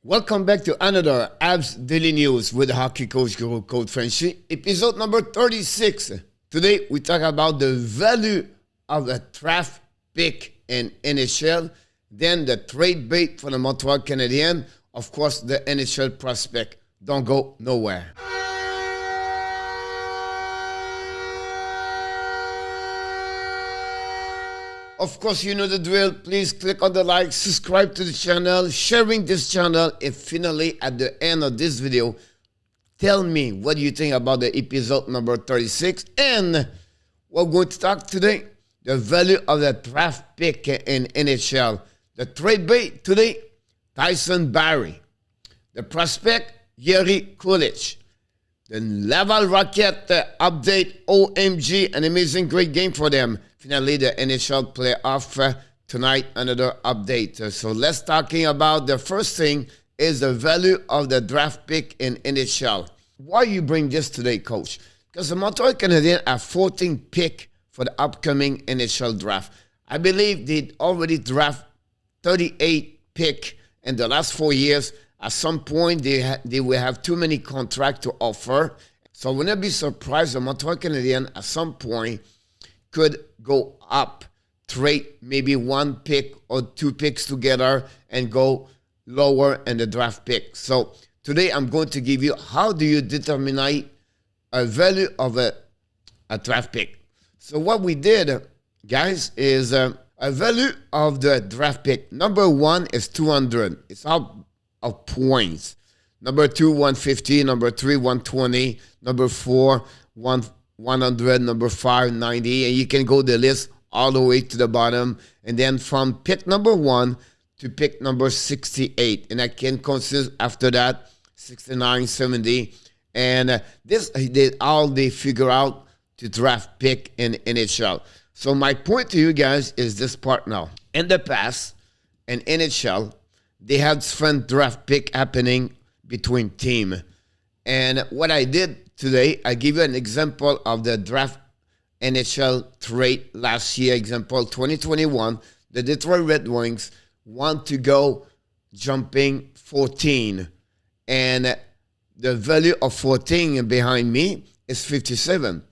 Welcome back to another Habs Daily News with hockey coach Guru Code Frenchy, episode number 36. Today we talk about the value of a draft pick in NHL, then the trade bait for the Montreal Canadiens, of course the NHL prospect. Don't go nowhere. Of course, you know the drill. Please click on the like, subscribe to the channel, sharing this channel, and finally, at the end of this video, tell me what you think about the episode number 36. And we're going to talk today the value of the draft pick in NHL. The trade bait today, Tyson Barrie. The prospect, Jiri Kulich. The Laval Rocket update, OMG, an amazing, great game for them. Finally, the NHL playoff tonight, another update. So let's talking about the first thing is the value of the draft pick in NHL. Why you bring this today, coach? Because the Montreal Canadiens are 14th pick for the upcoming NHL draft. I believe they already draft 38 pick in the last 4 years. At some point, they will have too many contracts to offer. So I will not be surprised the Montreal Canadiens at some point could go up, trade maybe one pick or two picks together and go lower in the draft pick. So today I'm going to give you how do you determine a value of a draft pick. So what we did, guys, is a value of the draft pick. Number one is 200. It's out of points. Number two, 150. Number three, 120. Number four, 100, number 5, 90, and you can go the list all the way to the bottom. And then from pick number 1 to pick number 68. And I can consider after that 69, 70. And this they figure out to draft pick in NHL. So my point to you guys is this part now. In the past, in NHL, they had different draft pick happening between team. And what I did today, I give you an example of the draft NHL trade last year. Example 2021, the Detroit Red Wings want to go jumping 14. And the value of 14 behind me is 57.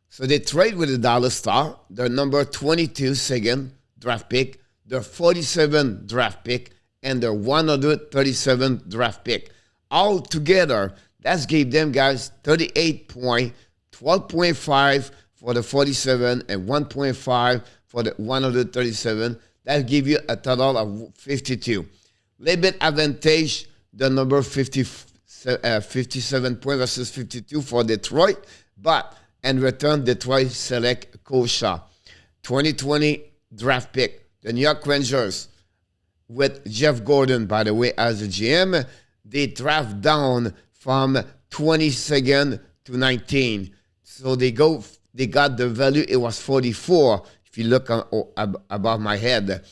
So they trade with the Dallas Star, their number 22 second draft pick, their 47 draft pick, and their 137 draft pick. All together, that gave them, guys, 38 points, 12.5 for the 47 and 1.5 for the 137. That give you a total of 52. Little bit advantage, the number 57 points versus 52 for Detroit. But in return, Detroit select Kosha. 2020 draft pick. The New York Rangers with Jeff Gordon, by the way, as a GM, they draft down from 22nd to 19. So they got the value, it was 44, if you look above my head,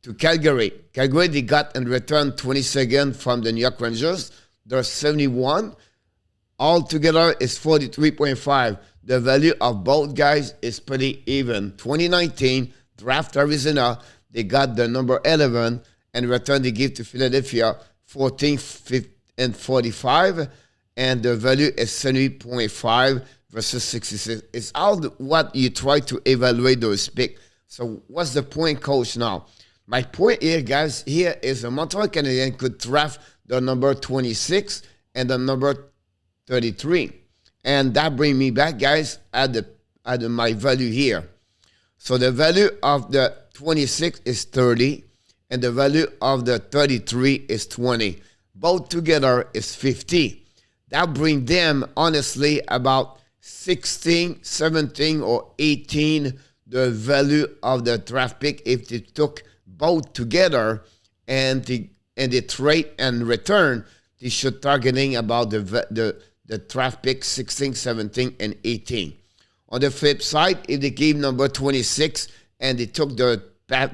to Calgary. Calgary, they got in return 22nd from the New York Rangers. There's 71. Altogether is 43.5. The value of both guys is pretty even. 2019, draft Arizona, they got the number 11. In return, they give to Philadelphia 14, 15, and 45, and the value is 70.5 versus 66. It's all what you try to evaluate those picks. So what's the point, coach, now? My point here, guys, here is the Montreal Canadiens could draft the number 26 and the number 33. And that brings me back, guys, at my value here. So the value of the 26 is 30, and the value of the 33 is 20. Both together is 50. That brings them, honestly, about 16, 17, or 18, the value of the draft pick if they took both together and they trade and return, they should targeting about the draft pick 16, 17, and 18. On the flip side, if they gave number 26 and they took the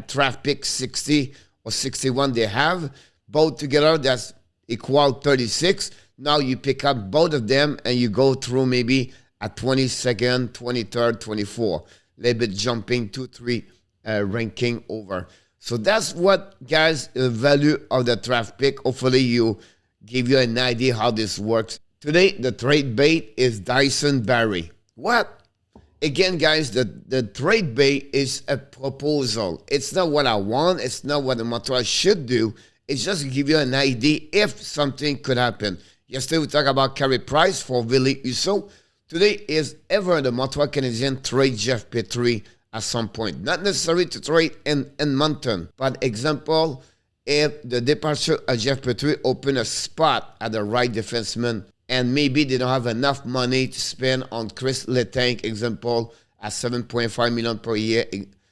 draft pick 60 or 61 they have, both together, that's equal 36. Now you pick up both of them and you go through maybe a 22nd, 23rd, 24. A little bit jumping 2, 3 ranking over. So that's what, guys, the value of the draft pick. Hopefully you give you an idea how this works. Today, the trade bait is Tyson Barrie. What? Again, guys, the trade bait is a proposal. It's not what I want. It's not what the Montreal should do. It's just to give you an idea if something could happen. Yesterday, we talked about Carey Price for Ville Husso. Today is ever the Montreal Canadiens trade Jeff Petrie at some point. Not necessary to trade in Edmonton, but example, if the departure of Jeff Petrie open a spot at the right defenseman, and maybe they don't have enough money to spend on Chris Letang, example, at $7.5 million per year.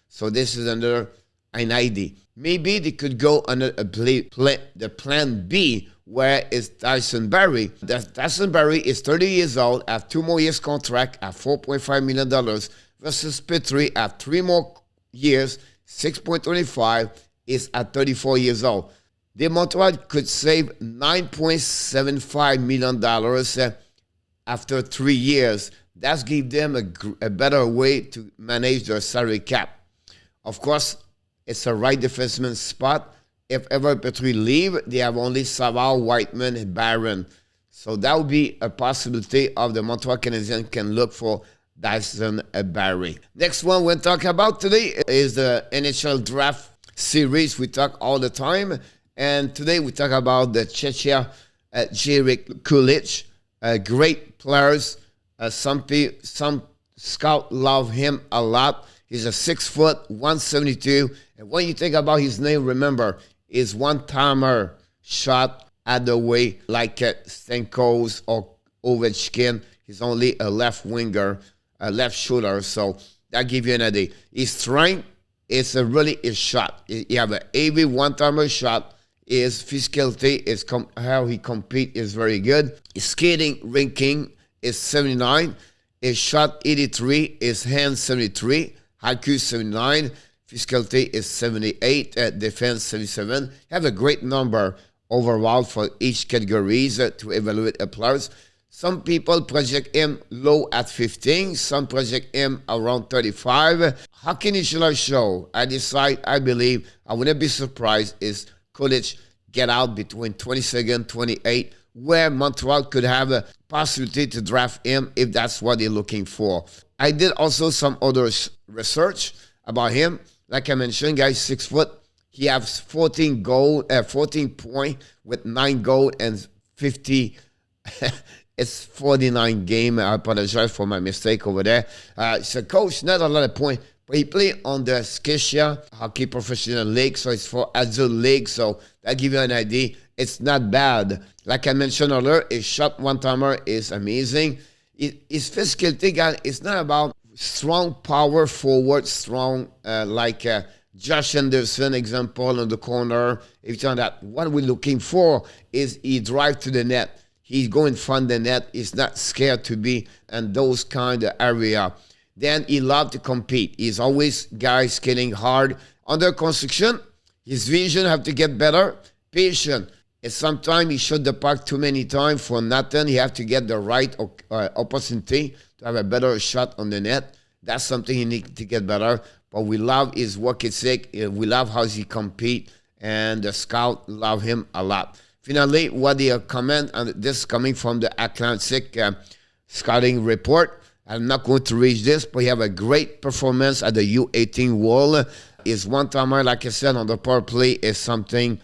So this is under an idea. Maybe they could go under the plan B, where is Tyson Barrie. Tyson Barrie is 30 years old, have 2 more years contract at $4.5 million versus Petrie at 3 more years, 6.25, is at 34 years old. The Montreal could save $9.75 million after 3 years. That's give them a better way to manage their salary cap. Of course, it's a right defenseman spot. If ever Petrie leave, they have only Savard, Whiteman, and Barron. So that would be a possibility of the Montreal Canadiens can look for Tyson Barrie. Next one we're talking about today is the NHL draft series. We talk all the time. And today we talk about the Czechia Jiri Kulich. Great players. Some scout love him a lot. He's a 6 foot, 172. And when you think about his name, remember, is one-timer shot at the way like Stamkos or Ovechkin. He's only a left winger, a left shooter. So that gives you an idea. His strength is really his shot. You have an AV one-timer shot. His physicality, how he compete is very good. His skating ranking is 79. His shot 83. His hand 73. IQ 79. Physicality is 78. Defense 77. You have a great number overall for each categories to evaluate a players. Some people project him low at 15. Some project him around 35. Hockey Initial show. I believe, I wouldn't be surprised is Kulich get out between 22nd, 28, where Montreal could have a possibility to draft him if that's what they're looking for. I did also some other research about him. Like I mentioned, guys, 6 foot. He has 14 points with 9 goals and 50. It's 49 game. I apologize for my mistake over there. So coach, not a lot of points. But he played on the SCHRADER Hockey Professional League, so it's for Azul League, so that gives you an idea. It's not bad. Like I mentioned earlier, his shot one-timer is amazing. His physicality, guys, it's not about strong power forward, strong like Josh Anderson example on the corner. If you know that, what we're looking for is he drive to the net. He's going front the net. He's not scared to be in those kind of area. Then he loves to compete. He's always guys skating hard. Under construction, his vision have to get better. Patient. And sometimes he shot the puck too many times for nothing. He have to get the right opportunity to have a better shot on the net. That's something he needs to get better. But we love his work ethic. We love how he compete. And the scout love him a lot. Finally, what they comment, and this coming from the Atlantic scouting report. I'm not going to read this, but he have a great performance at the U18 World. His one-timer, like I said, on the power play is something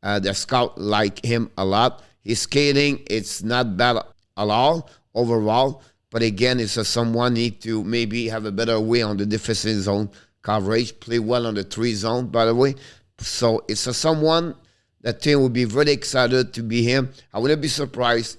the scout like him a lot. His skating, it's not bad at all overall. But again, it's someone need to maybe have a better way on the defensive zone coverage. Play well on the 3 zone, by the way. So it's someone that team will be very excited to be him. I wouldn't be surprised.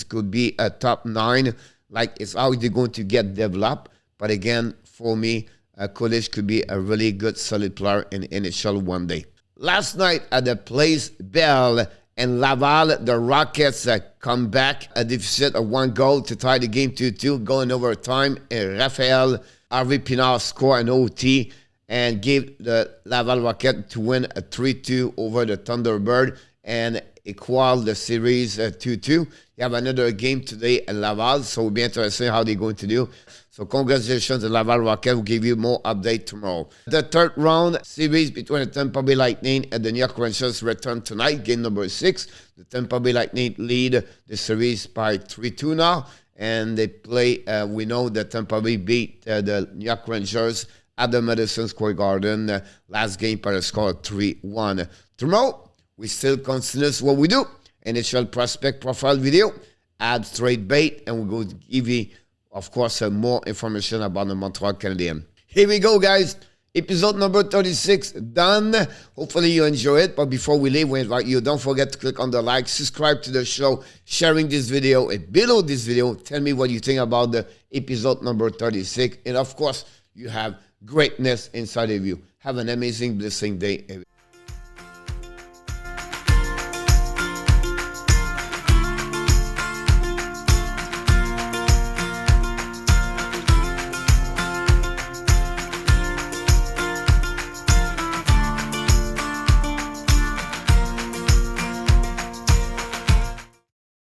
Could be a top 9. Like, it's how they're going to get developed. But again, for me, Kulich could be a really good, solid player in NHL one day. Last night at the Place Bell in Laval, the Rockets come back. A deficit of 1 goal to tie the game 2-2, going overtime. Raphael Harvey Pinard scored an OT and gave the Laval Rocket to win a 3-2 over the Thunderbird. And equal the series 2-2. You have another game today at Laval, so we'll be interested how they're going to do. So congratulations to Laval Rocket. We'll give you more update tomorrow. The third round series between the Tampa Bay Lightning and the New York Rangers return tonight, game number 6. The Tampa Bay Lightning lead the series by 3-2 now. And they play, we know that Tampa Bay beat the New York Rangers at the Madison Square Garden last game by a score of 3-1. Tomorrow, we still continue what we do. NHL prospect profile video, add trade bait, and we're going to give you, of course, more information about the Montreal Canadiens. Here we go, guys. Episode number 36 done. Hopefully you enjoy it. But before we leave, we invite you, don't forget to click on the like, subscribe to the show, sharing this video, and below this video, tell me what you think about the episode number 36. And of course, you have greatness inside of you. Have an amazing, blessing day.